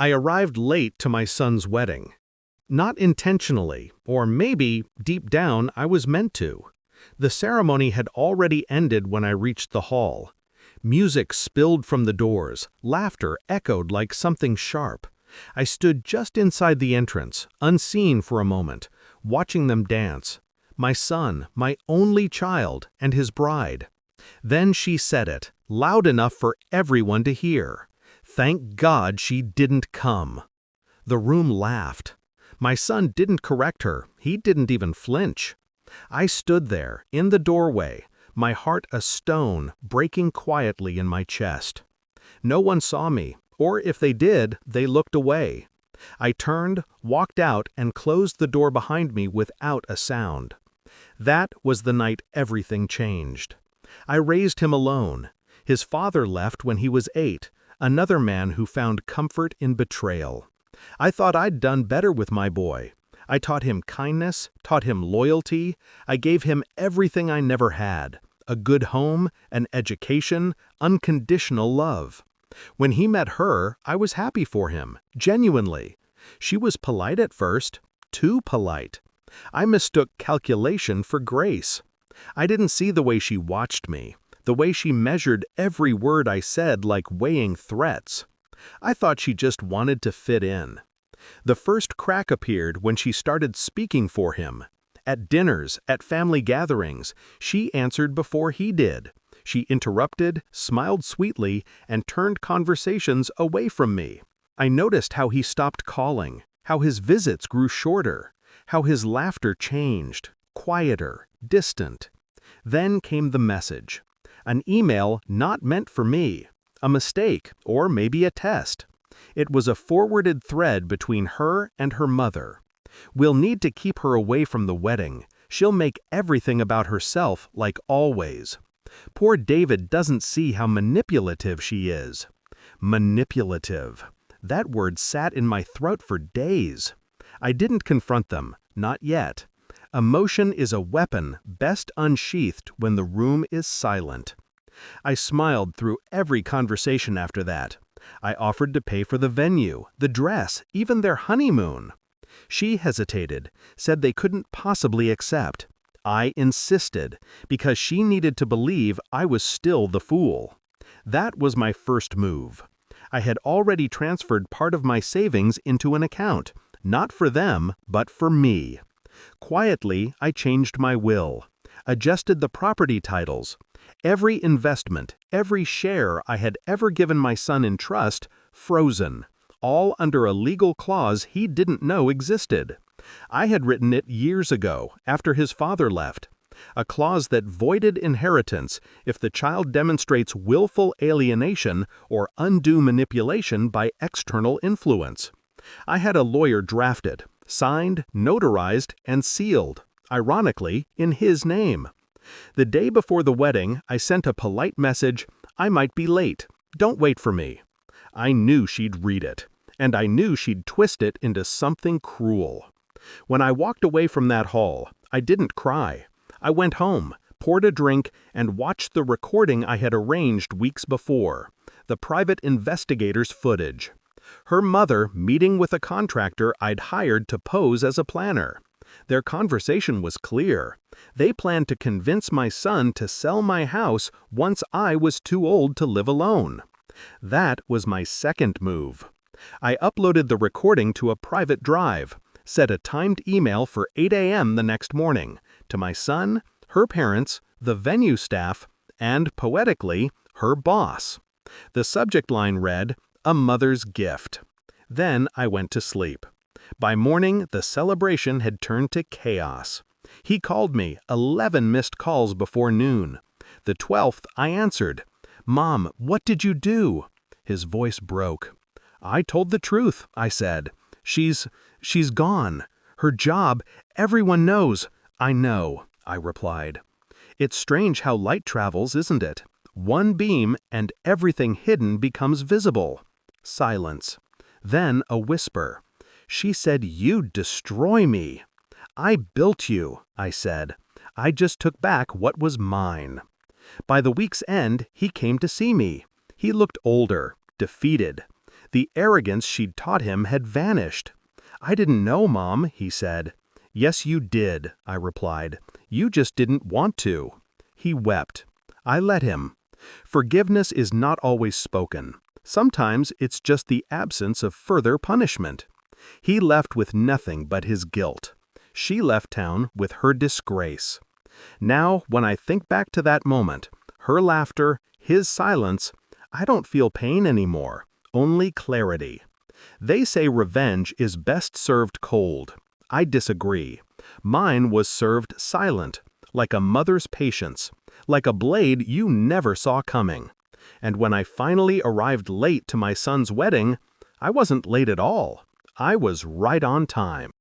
I arrived late to my son's wedding. Not intentionally, or maybe, deep down, I was meant to. The ceremony had already ended when I reached the hall. Music spilled from the doors, laughter echoed like something sharp. I stood just inside the entrance, unseen for a moment, watching them dance. My son, my only child, and his bride. Then she said it, loud enough for everyone to hear. Thank God she didn't come. The room laughed. My son didn't correct her, he didn't even flinch. I stood there, in the doorway, my heart a stone breaking quietly in my chest. No one saw me, or if they did, they looked away. I turned, walked out, and closed the door behind me without a sound. That was the night everything changed. I raised him alone. His father left when he was 8, another man who found comfort in betrayal. I thought I'd done better with my boy. I taught him kindness, taught him loyalty. I gave him everything I never had: a good home, an education, unconditional love. When he met her, I was happy for him, genuinely. She was polite at first, too polite. I mistook calculation for grace. I didn't see the way she watched me, the way she measured every word I said like weighing threats. I thought she just wanted to fit in. The first crack appeared when she started speaking for him. At dinners, at family gatherings, she answered before he did. She interrupted, smiled sweetly, and turned conversations away from me. I noticed how he stopped calling, how his visits grew shorter, how his laughter changed, quieter, distant. Then came the message. An email not meant for me. A mistake, or maybe a test. It was a forwarded thread between her and her mother. We'll need to keep her away from the wedding. She'll make everything about herself like always. Poor David doesn't see how manipulative she is. Manipulative. That word sat in my throat for days. I didn't confront them, not yet. Emotion is a weapon best unsheathed when the room is silent. I smiled through every conversation after that. I offered to pay for the venue, the dress, even their honeymoon. She hesitated, said they couldn't possibly accept. I insisted, because she needed to believe I was still the fool. That was my first move. I had already transferred part of my savings into an account, not for them, but for me. Quietly, I changed my will, adjusted the property titles. Every investment, every share I had ever given my son in trust, frozen, all under a legal clause he didn't know existed. I had written it years ago, after his father left. A clause that voided inheritance if the child demonstrates willful alienation or undue manipulation by external influence. I had a lawyer draft it, signed, notarized, and sealed, ironically, in his name. The day before the wedding, I sent a polite message, "I might be late. Don't wait for me." I knew she'd read it, and I knew she'd twist it into something cruel. When I walked away from that hall, I didn't cry. I went home, poured a drink, and watched the recording I had arranged weeks before, the private investigator's footage. Her mother meeting with a contractor I'd hired to pose as a planner. Their conversation was clear. They planned to convince my son to sell my house once I was too old to live alone. That was my second move. I uploaded the recording to a private drive, set a timed email for 8 a.m. the next morning, to my son, her parents, the venue staff, and, poetically, her boss. The subject line read, "A mother's gift." Then I went to sleep. By morning, the celebration had turned to chaos. He called me, 11 missed calls before noon. The 12th, I answered. "Mom, what did you do?" His voice broke. "I told the truth," I said. She's gone. Her job, everyone knows." "I know," I replied. It's strange how light travels, isn't it? One beam, and everything hidden becomes visible. Silence. Then a whisper. "She said you'd destroy me." "I built you," I said. "I just took back what was mine." By the week's end, he came to see me. He looked older, defeated. The arrogance she'd taught him had vanished. "I didn't know, Mom," he said. "Yes, you did," I replied. "You just didn't want to." He wept. I let him. Forgiveness is not always spoken. Sometimes it's just the absence of further punishment. He left with nothing but his guilt. She left town with her disgrace. Now, when I think back to that moment, her laughter, his silence, I don't feel pain anymore, only clarity. They say revenge is best served cold. I disagree. Mine was served silent, like a mother's patience, like a blade you never saw coming. And when I finally arrived late to my son's wedding, I wasn't late at all. I was right on time.